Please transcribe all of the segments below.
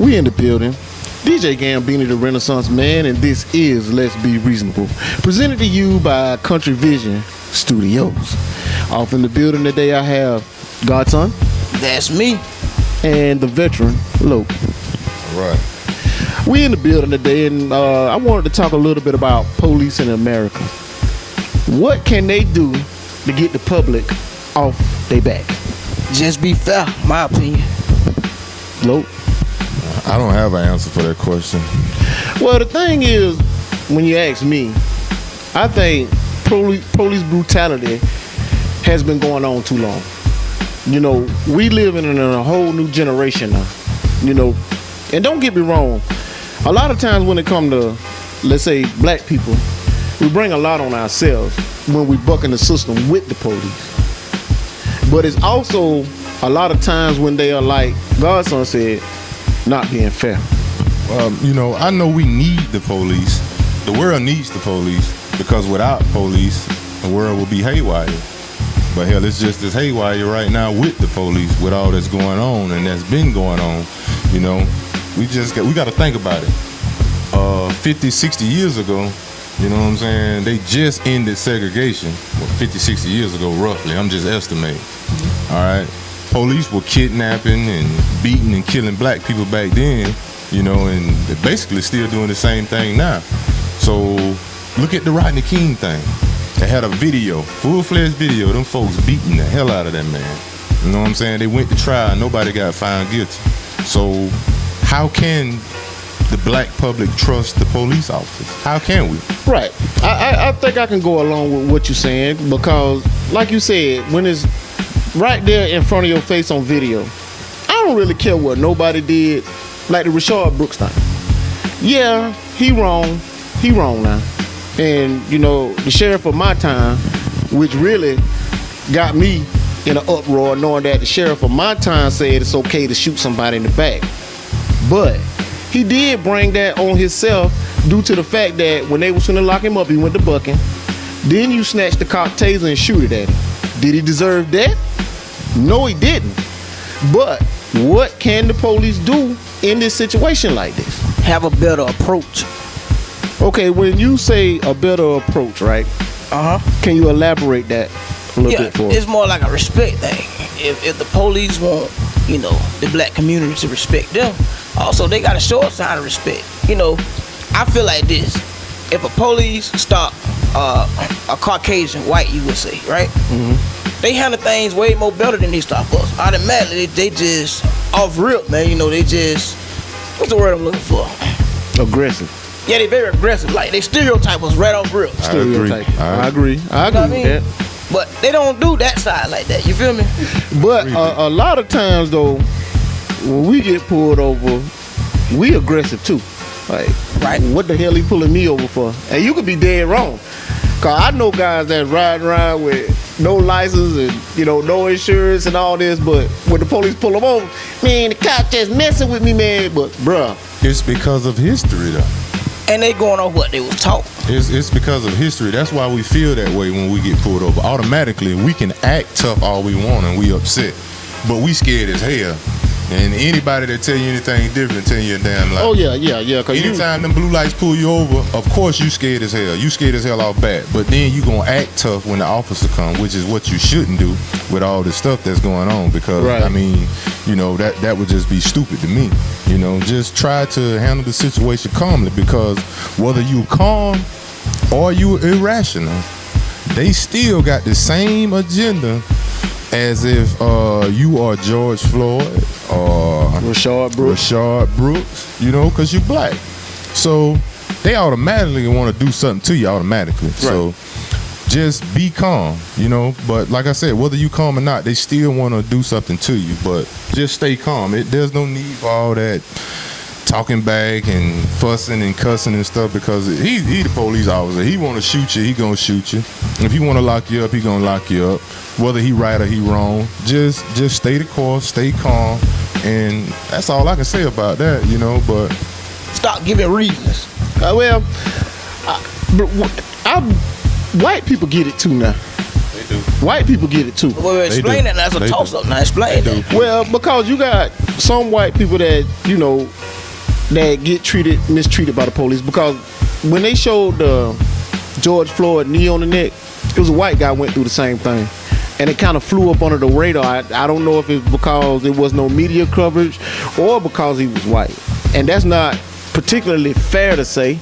We in the building. DJ Gambini, the Renaissance Man, and this is Let's Be Reasonable. Presented to you by Country Vision Studios. Off in the building today, I have Godson. That's me. And the veteran, Loke. All right. We in the building today, and I wanted to talk a little bit about police in America. What can they do to get the public off their back? Just be fair, my opinion. Loke? I don't have an answer for that question. Well, the thing is, when you ask me, I think police brutality has been going on too long. You know, we living in a whole new generation now. You know, and don't get me wrong, a lot of times when it comes to, let's say, black people, we bring a lot on ourselves when we bucking the system with the police. But it's also a lot of times when they are, like Godson said, not being fair. You know, I know we need the police. The world needs the police because without police, the world will be haywire. But hell, it's just as haywire right now with the police, with all that's going on and that's been going on. You know, we got to think about it. 50, 60 years ago, you know what I'm saying? They just ended segregation. Well, 50, 60 years ago, roughly. I'm just estimating. All right. Police were kidnapping and beating and killing black people back then, you know, and they're basically still doing the same thing now. So look at the Rodney King thing. They had a video, full-fledged video, them folks beating the hell out of that man. You know what I'm saying? They went to trial, nobody got found guilty. So how can the black public trust the police officers? How can we? Right. I think I can go along with what you're saying because, like you said, when it's right there in front of your face on video, I don't really care what nobody did. Like the Rashard Brooks thing. Yeah, he wrong now. And, you know, the sheriff of my time, which really got me in an uproar knowing that the sheriff of my time said it's okay to shoot somebody in the back. But he did bring that on himself due to the fact that when they was going to lock him up, he went to bucking. Then you snatched the cop taser and shoot it at him. Did he deserve death? No, he didn't. But what can the police do in this situation like this? Have a better approach. Okay, when you say a better approach, right? Can you elaborate that a little bit for us? It's more like a respect thing. If the police want, you know, the black community to respect them, also they gotta show a sign of respect. You know, I feel like this. If a police stop a Caucasian white, you would say, right? Mm-hmm. They handle things way more better than they stop us. Automatically, they just off rip, man. You know, they just, what's the word I'm looking for? Aggressive. Yeah, they very aggressive. Like, they stereotype us right off rip. Stereotype. I agree. I agree with that. But they don't do that side like that. You feel me? But a lot of times, though, when we get pulled over, we aggressive, too. Like, right. What the hell he pulling me over for? And you could be dead wrong. Because I know guys that ride around with no license and, you know, no insurance and all this, but when the police pull them over, man, the cop just messing with me, man. But, bruh. It's because of history, though. And they going on what they was taught. It's because of history. That's why we feel that way when we get pulled over. Automatically, we can act tough all we want and we upset, but we scared as hell. And anybody that tell you anything different tell you a damn lie. Oh yeah. Anytime them blue lights pull you over, of course you scared as hell. You scared as hell off bat. But then you gonna act tough when the officer come, which is what you shouldn't do with all this stuff that's going on. Because right. I mean, you know, that would just be stupid to me. You know, just try to handle the situation calmly, because whether you calm or you irrational, they still got the same agenda as if you are George Floyd or Rashard Brooks, you know, because you black. So they automatically want to do something to you automatically. Right. So just be calm, you know. But like I said, whether you calm or not, they still want to do something to you. But just stay calm. There's no need for all that talking back and fussing and cussing and stuff, because he the police officer. He want to shoot you, he gonna shoot you. If he want to lock you up, he gonna lock you up. Whether he right or he wrong, just stay the course, stay calm, and that's all I can say about that, you know. But stop giving reasons. White people get it too now. They do. White people get it too. Well, explain that. That's a toss-up. Now explain that. Well, because you got some white people that, you know, that get mistreated by the police, because when they showed George Floyd knee on the neck, it was a white guy went through the same thing, and it kind of flew up under the radar. I don't know if it's because there was no media coverage or because he was white, and that's not particularly fair to say.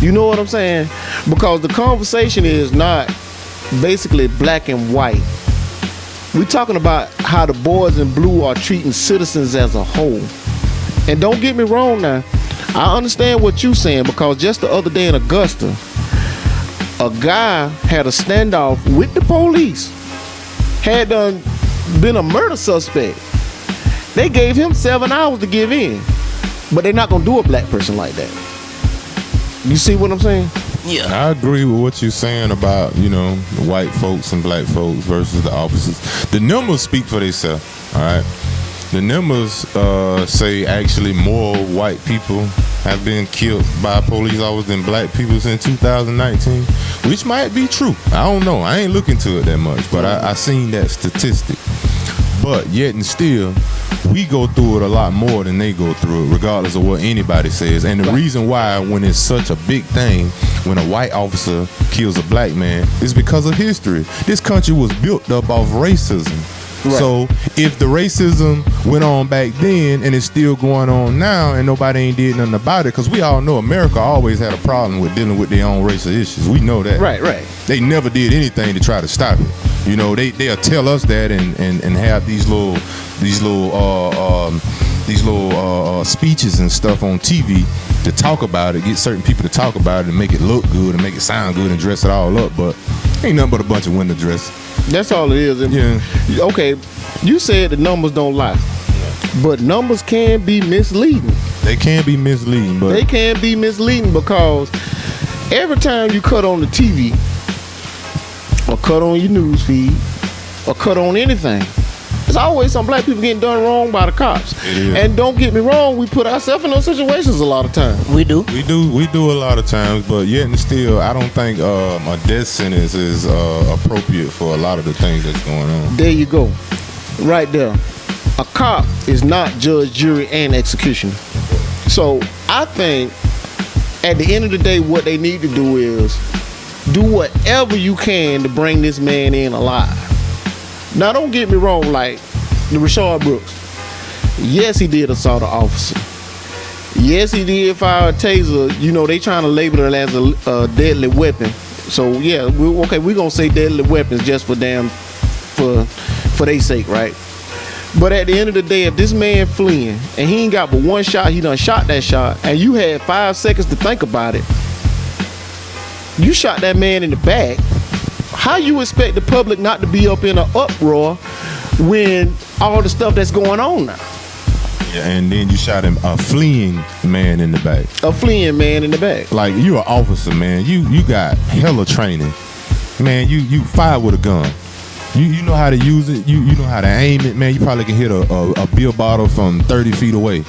You know what I'm saying? Because the conversation is not basically black and white. We're talking about how the boys in blue are treating citizens as a whole. And don't get me wrong now, I understand what you're saying, because just the other day in Augusta, a guy had a standoff with the police, had been a murder suspect. They gave him 7 hours to give in, but they're not gonna do a black person like that. You see what I'm saying? Yeah. I agree with what you're saying about, the white folks and black folks versus the opposites. The numbers speak for themselves, all right? The numbers say actually more white people have been killed by police officers than black people since 2019, which might be true. I don't know. I ain't looking to it that much, but I seen that statistic. But yet and still, we go through it a lot more than they go through it, regardless of what anybody says. And the reason why, when it's such a big thing, when a white officer kills a black man, is because of history. This country was built up off racism. Right. So if the racism went on back then and it's still going on now and nobody ain't did nothing about it, because we all know America always had a problem with dealing with their own racial issues. We know that. Right. They never did anything to try to stop it. They'll tell us that and have these little speeches and stuff on TV to talk about it, get certain people to talk about it and make it look good and make it sound good and dress it all up, but ain't nothing but a bunch of window dress. That's all it is. Yeah. Okay, you said the numbers don't lie, but numbers can be misleading. They can be misleading, but they can be misleading because every time you cut on the TV or cut on your news feed or cut on anything, there's always some black people getting done wrong by the cops. And don't get me wrong, we put ourselves in those situations a lot of times. We do a lot of times, but yet and still, I don't think a death sentence is appropriate for a lot of the things that's going on. There you go, right there. A cop is not judge, jury, and executioner. So I think at the end of the day, what they need to do is do whatever you can to bring this man in alive. Now, don't get me wrong, like the Rashard Brooks. Yes, he did assault an officer. Yes, he did fire a taser. They trying to label it as a deadly weapon. So, yeah, we're going to say deadly weapons just for their sake, right? But at the end of the day, if this man fleeing and he ain't got but one shot, he done shot that shot, and you had 5 seconds to think about it, you shot that man in the back. How you expect the public not to be up in an uproar when all the stuff that's going on now? Yeah, and then you shot him, a fleeing man in the back. A fleeing man in the back. Like, you an officer, man. You got hella training. Man, you fire with a gun. You know how to use it. You know how to aim it, man. You probably can hit a beer bottle from 30 feet away.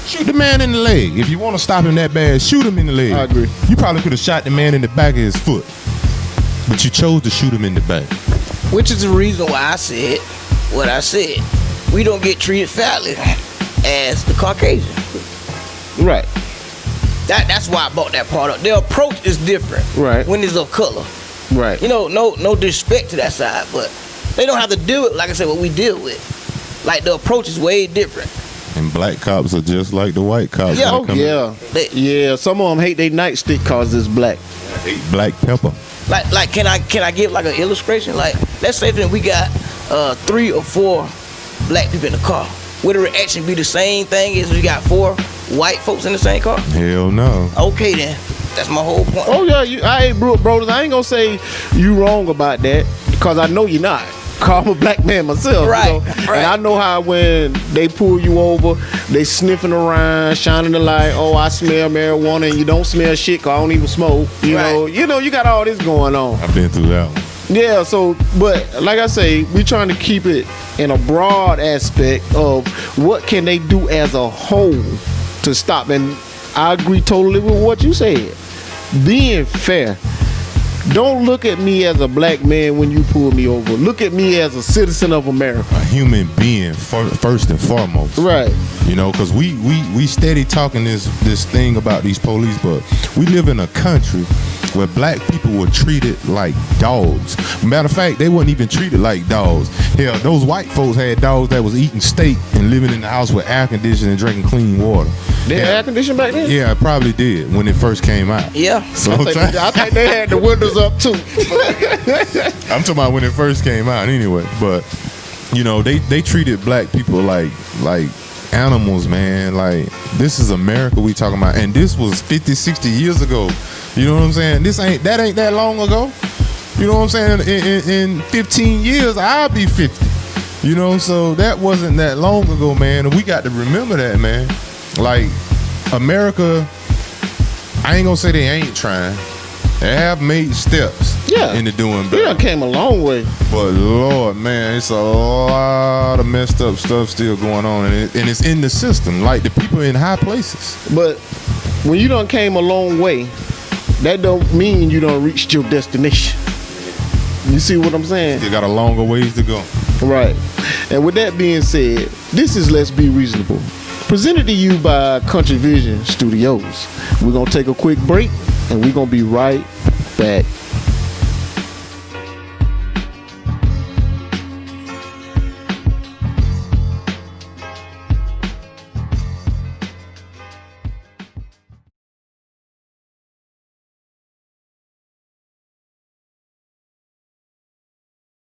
Shoot the man in the leg. If you want to stop him that bad, shoot him in the leg. I agree. You probably could have shot the man in the back of his foot, but you chose to shoot him in the back. Which is the reason why I said what I said. We don't get treated fairly as the Caucasian. Right. That's why I brought that part up. Their approach is different. Right. When it's of color. Right. No disrespect to that side, but they don't have to deal with, like I said, what we deal with. Like, the approach is way different. And black cops are just like the white cops. Yeah. Some of them hate their nightstick cause it's black. Hate black pepper. Like, can I give like an illustration? Like, let's say that we got 3 or 4 black people in the car. Would the reaction be the same thing as we got 4 white folks in the same car? Hell no. Okay then, that's my whole point. Oh yeah, brothers, I ain't gonna say you wrong about that because I know you're not. I'm a black man myself, right? And I know how when they pull you over, they sniffing around, shining the light. Oh, I smell marijuana, and you don't smell shit 'cause I don't even smoke. You know, you got all this going on. I've been through that one. Yeah, so, but like I say, we're trying to keep it in a broad aspect of what can they do as a whole to stop. And I agree totally with what you said. Being fair. Don't look at me as a black man when you pull me over. Look at me as a citizen of America. A human being first and foremost. Right. You know, because we steady talking this thing about these police, but we live in a country where black people were treated like dogs. Matter of fact, they weren't even treated like dogs. Hell, those white folks had dogs that was eating steak and living in the house with air conditioning and drinking clean water. They had air conditioning back then? Yeah, it probably did when it first came out. Yeah. So I think they had the windows up too. I'm talking about when it first came out anyway. But, you know, they treated black people like animals, man. Like, this is America we talking about. And this was 50, 60 years ago. You know what I'm saying? That ain't that long ago. You know what I'm saying? In 15 years, I'll be 50. You know, so that wasn't that long ago, man. And we got to remember that, man. Like, America, I ain't gonna say they ain't trying. They have made steps into doing better. We done came a long way. But Lord, man, it's a lot of messed up stuff still going on, and it's in the system, like the people in high places. But when you done came a long way, that don't mean you done reached your destination. You see what I'm saying? Still got a longer ways to go. Right. And with that being said, this is Let's Be Reasonable, presented to you by Country Vision Studios. We're going to take a quick break, and we're going to be right back.